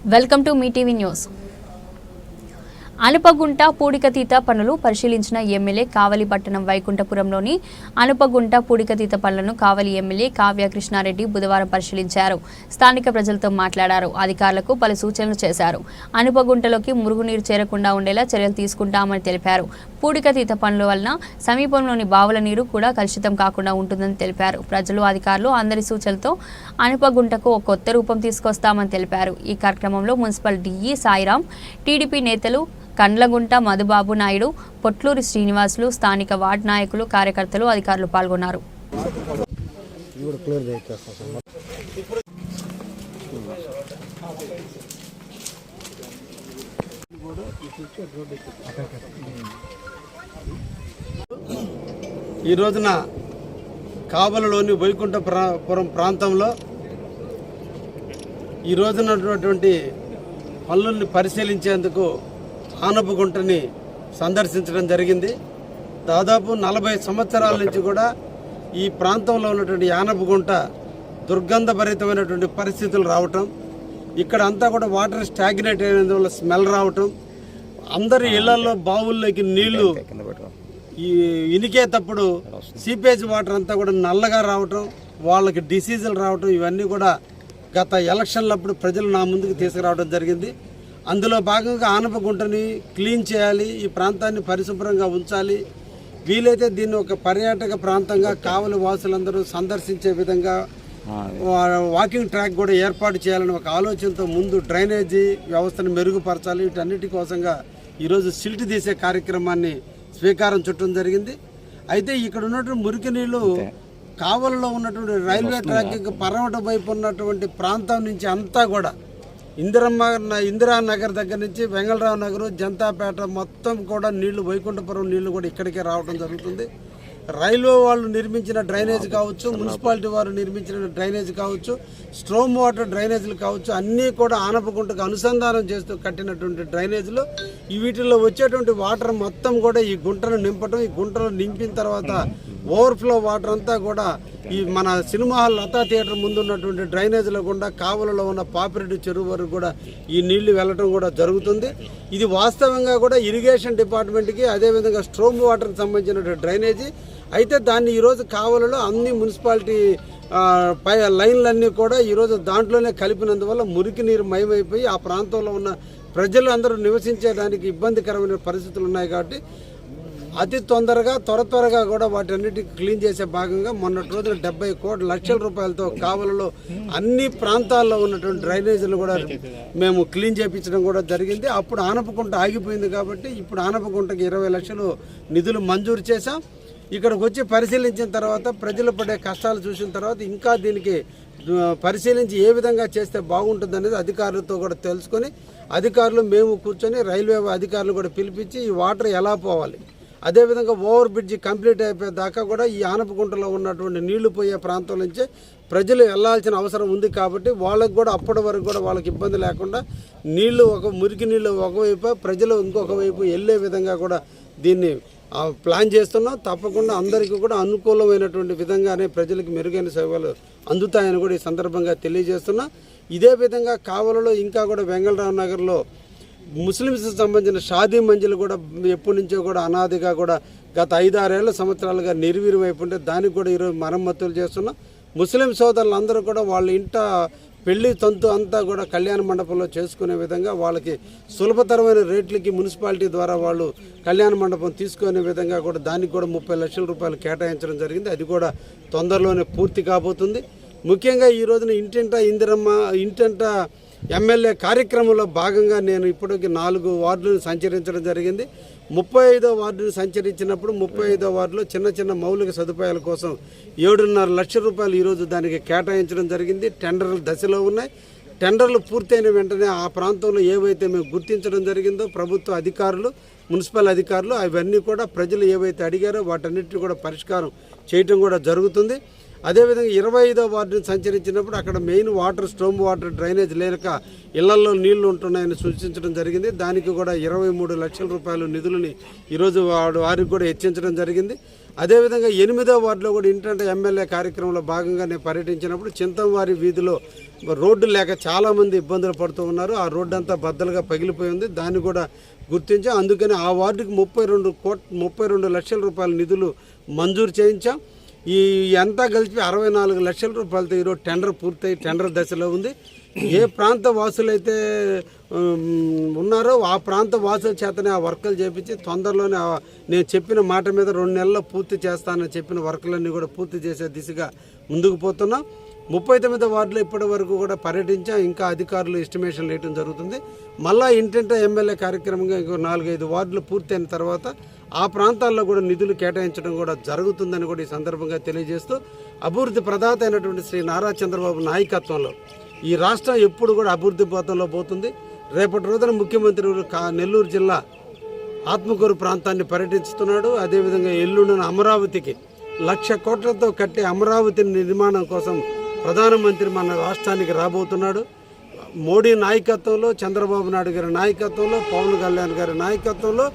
Welcome to మీ TV news. Anupagunta పూడికతీత పనులు పరిశీలించిన ఎమ్మెల్యే కావలి పట్టణం వైకుంఠపురంలోని అనుపగుంట పూడికతీత పనులను కావలి ఎమ్మెల్యే కావ్య కృష్ణారెడ్డి బుధవారం పరిశీలించారు. స్థానిక ప్రజలతో మాట్లాడారు. అధికారులకు పలు సూచనలు చేశారు. అనుపగుంటలోకి మురుగునీరు చేరకుండా ఉండేలా చర్యలు తీసుకుంటామని తెలిపారు. పూడికతీత పనుల వలన సమీపంలోని బావుల నీరు కూడా కలుషితం కాకుండా ఉంటుందని తెలిపారు. ప్రజలు అధికారులు అందరి సూచనలతో అనుపగుంటకు ఒక కొత్త రూపం తీసుకొస్తామని తెలిపారు. ఈ కార్యక్రమంలో మున్సిపల్ డిఈ సాయిరాం, టీడీపీ నేతలు కండ్లగుంట మధుబాబు నాయుడు, పొట్లూరి శ్రీనివాసులు, స్థానిక వార్డు నాయకులు, కార్యకర్తలు, అధికారులు పాల్గొన్నారు. ఈ రోజున కావలిలోని వైకుంఠపురం ప్రాంతంలో ఈ రోజునటువంటి పనులని పరిశీలించేందుకు ఆనపగుంటని సందర్శించడం జరిగింది. దాదాపు 40 సంవత్సరాల నుంచి కూడా ఈ ప్రాంతంలో ఉన్నటువంటి ఆనపగుంట దుర్గంధభరితమైనటువంటి పరిస్థితులు రావటం, ఇక్కడ అంతా కూడా వాటర్ స్టాగ్నేట్ అయినందువల్ల స్మెల్ రావటం, అందరి ఇళ్లలో బావుల్లోకి నీళ్లు ఈ ఇనికేటప్పుడు సీపేజ్ వాటర్ అంతా కూడా నల్లగా రావటం, వాళ్ళకి డిసీజులు రావటం, ఇవన్నీ కూడా గత ఎలక్షన్లప్పుడు ప్రజలు నా ముందుకు తీసుకురావడం జరిగింది. అందులో భాగంగా ఆనపగుంటని క్లీన్ చేయాలి, ఈ ప్రాంతాన్ని పరిశుభ్రంగా ఉంచాలి, వీలైతే దీన్ని ఒక పర్యాటక ప్రాంతంగా కావలి వాసులందరూ సందర్శించే విధంగా వాకింగ్ ట్రాక్ కూడా ఏర్పాటు చేయాలని ఒక ఆలోచనతో ముందు డ్రైనేజీ వ్యవస్థను మెరుగుపరచాలి. వీటన్నిటి కోసంగా ఈరోజు సిల్ట్ తీసే కార్యక్రమాన్ని స్వీకారం చుట్టడం జరిగింది. అయితే ఇక్కడ ఉన్నటువంటి మురికి నీళ్లు కావలిలో ఉన్నటువంటి రైల్వే ట్రాక్ పరమట వైపు ఉన్నటువంటి ప్రాంతం నుంచి అంతా కూడా ఇందిరానగర్ దగ్గర నుంచి వెంగళరావు నగర్, జనతాపేట మొత్తం కూడా నీళ్లు, వైకుంఠపురం నీళ్లు కూడా ఇక్కడికే రావడం జరుగుతుంది. రైల్వే వాళ్ళు నిర్మించిన డ్రైనేజ్ కావచ్చు, మున్సిపాలిటీ వారు నిర్మించిన డ్రైనేజ్ కావచ్చు, స్ట్రోమ్ వాటర్ డ్రైనేజీలు కావచ్చు, అన్నీ కూడా ఆనపగుంటకు అనుసంధానం చేస్తూ కట్టినటువంటి డ్రైనేజీలు. వీటిల్లో వచ్చేటువంటి వాటర్ మొత్తం కూడా ఈ గుంటను నింపడం, ఈ గుంటను నింపిన తర్వాత ఓవర్ఫ్లో వాటర్ అంతా కూడా ఈ మన సినిమా హాల్ లతా థియేటర్ ముందు ఉన్నటువంటి డ్రైనేజీలో గుండా కావలిలో ఉన్న పాపిరెడ్డి చెరువు వరకు కూడా ఈ నీళ్లు వెళ్ళడం కూడా జరుగుతుంది. ఇది వాస్తవంగా కూడా ఇరిగేషన్ డిపార్ట్మెంట్కి, అదేవిధంగా స్ట్రోమ్ వాటర్కి సంబంధించిన డ్రైనేజీ. అయితే దాన్ని ఈరోజు కావలిలో అన్ని మున్సిపాలిటీ లైన్లన్నీ కూడా ఈరోజు దాంట్లోనే కలిపినందువల్ల మురికి నీరు మయమైపోయి ఆ ప్రాంతంలో ఉన్న ప్రజలు అందరూ నివసించేదానికి ఇబ్బందికరమైన పరిస్థితులు ఉన్నాయి. కాబట్టి అతి త్వరగా కూడా వాటన్నిటిని క్లీన్ చేసే భాగంగా మొన్నటి రోజున 70 లక్షల రూపాయలతో కావలిలో అన్ని ప్రాంతాల్లో ఉన్నటువంటి డ్రైనేజీలు కూడా మేము క్లీన్ చేయించడం కూడా జరిగింది. అప్పుడు ఆనపగుంట ఆగిపోయింది కాబట్టి ఇప్పుడు ఆనపగుంటకి 20 లక్షలు నిధులు మంజూరు చేశాం. ఇక్కడికి వచ్చి పరిశీలించిన తర్వాత ప్రజలు పడే కష్టాలు చూసిన తర్వాత ఇంకా దీనికి పరిశీలించి ఏ విధంగా చేస్తే బాగుంటుంది అనేది అధికారులతో కూడా తెలుసుకొని, అధికారులు మేము కూర్చొని రైల్వే అధికారులు కూడా పిలిపించి ఈ వాటర్ ఎలా పోవాలి, అదేవిధంగా ఓవర్ బ్రిడ్జి కంప్లీట్ అయిపోయేదాకా కూడా ఈ ఆనపగుంటలో ఉన్నటువంటి నీళ్లు పోయే ప్రాంతం నుంచే ప్రజలు వెళ్లాల్సిన అవసరం ఉంది. కాబట్టి వాళ్ళకు కూడా అప్పటి వరకు కూడా వాళ్ళకి ఇబ్బంది లేకుండా నీళ్లు మురికి నీళ్లు ఒకవైపు, ప్రజలు ఇంకొక వైపు వెళ్లే విధంగా కూడా దీన్ని ప్లాన్ చేస్తున్నాం. తప్పకుండా అందరికీ కూడా అనుకూలమైనటువంటి విధంగానే ప్రజలకు మెరుగైన సేవలు అందుతాయని కూడా ఈ సందర్భంగా తెలియజేస్తున్నా. ఇదే విధంగా కావలిలో ఇంకా కూడా వెంగళరావు నగర్లో ముస్లిమ్స్కి సంబంధించిన షాదీ మంజిలు కూడా ఎప్పటి నుంచో కూడా అనాదిగా కూడా గత 5-6 సంవత్సరాలుగా నిర్వీర్యమైపు ఉంటే దానికి కూడా ఈరోజు మరమ్మతులు చేస్తున్నాం. ముస్లిం సోదరులందరూ కూడా వాళ్ళ ఇంట పెళ్లి తంతు అంతా కూడా కళ్యాణ మండపంలో చేసుకునే విధంగా వాళ్ళకి సులభతరమైన రేట్లకి మున్సిపాలిటీ ద్వారా వాళ్ళు కళ్యాణ మండపం తీసుకునే విధంగా కూడా దానికి కూడా 30 లక్షల రూపాయలు కేటాయించడం జరిగింది. అది కూడా తొందరలోనే పూర్తి కాబోతుంది. ముఖ్యంగా ఈ రోజున ఇంటింటా ఎమ్మెల్యే కార్యక్రమంలో భాగంగా నేను ఇప్పటికి 4 వార్డులను సంచరించడం జరిగింది. 35వ వార్డును సంచరించినప్పుడు 35వ వార్డులో చిన్న మౌలిక సదుపాయాల కోసం 7.5 లక్షల రూపాయలు ఈరోజు దానికి కేటాయించడం జరిగింది. టెండర్లు దశలో ఉన్నాయి. టెండర్లు పూర్తయిన వెంటనే ఆ ప్రాంతంలో ఏవైతే మేము గుర్తించడం జరిగిందో ప్రభుత్వ అధికారులు, మున్సిపల్ అధికారులు అవన్నీ కూడా ప్రజలు ఏవైతే అడిగారో వాటన్నిటిని కూడా పరిష్కారం చేయటం కూడా జరుగుతుంది. అదేవిధంగా 25వ వార్డుని సంచరించినప్పుడు అక్కడ main water, storm water drainage లేక ఇళ్లలో నీళ్లు ఉంటున్నాయని సూచించడం జరిగింది. దానికి కూడా 23 లక్షల రూపాయలు నిధులని ఈరోజు వారికి కూడా హెచ్చించడం జరిగింది. అదేవిధంగా 8వ వార్డులో కూడా ఇంటంటే ఎమ్మెల్యే కార్యక్రమంలో భాగంగా నేను పర్యటించినప్పుడు చింతంవారి వీధిలో రోడ్డు లేక చాలామంది ఇబ్బందులు పడుతూ ఉన్నారు. ఆ రోడ్డు అంతా బద్దలుగా పగిలిపోయి ఉంది. దాన్ని కూడా గుర్తించాం. అందుకని ఆ వార్డుకి 32 లక్షల రూపాయల నిధులు మంజూరు చేయించాం. ఈ అంతా కలిపి 64 లక్షల రూపాయలతో ఈరోజు టెండర్ పూర్తయి టెండర్ దశలో ఉంది. ఏ ప్రాంత వాసులైతే ఉన్నారో ఆ ప్రాంత వాసుల చేతనే ఆ వర్కులు చేపించి తొందరలోనే నేను చెప్పిన మాట మీద 2 నెలల్లో పూర్తి చేస్తానని చెప్పిన వర్కులన్నీ కూడా పూర్తి చేసే దిశగా ముందుకు పోతున్నాం. 39వ వార్డులో ఇప్పటి వరకు కూడా పర్యటించాం. ఇంకా అధికారులు ఎస్టిమేషన్ వేయడం జరుగుతుంది. మళ్ళా ఇంటింటా ఎమ్మెల్యే కార్యక్రమంగా ఇంకో 4-5 వార్డులు పూర్తయిన తర్వాత ఆ ప్రాంతాల్లో కూడా నిధులు కేటాయించడం కూడా జరుగుతుందని కూడా ఈ సందర్భంగా తెలియజేస్తూ అభివృద్ధి ప్రదాత అయినటువంటి శ్రీ నారా చంద్రబాబు నాయకత్వంలో ఈ రాష్ట్రం ఎప్పుడు కూడా అభివృద్ధి పథంలో పోతుంది. రేపటి రోజున ముఖ్యమంత్రి నెల్లూరు జిల్లా ఆత్మకూరు ప్రాంతాన్ని పర్యటిస్తున్నాడు. అదేవిధంగా ఎల్లుండిన అమరావతికి 1,00,000 కోట్లతో కట్టే అమరావతి నిర్మాణం కోసం ప్రధానమంత్రి మన రాష్ట్రానికి రాబోతున్నాడు. మోడీ నాయకత్వంలో, చంద్రబాబు నాయుడు గారి నాయకత్వంలో, పవన్ కళ్యాణ్ గారి నాయకత్వంలో,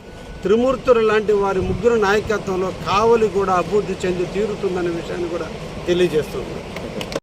త్రిమూర్తులు లాంటి వారి ముగ్గురు నాయకత్వంలో కావలి కూడా అభివృద్ధి చెంది తీరుతుందనే విషయాన్ని కూడా తెలియజేస్తున్నాం.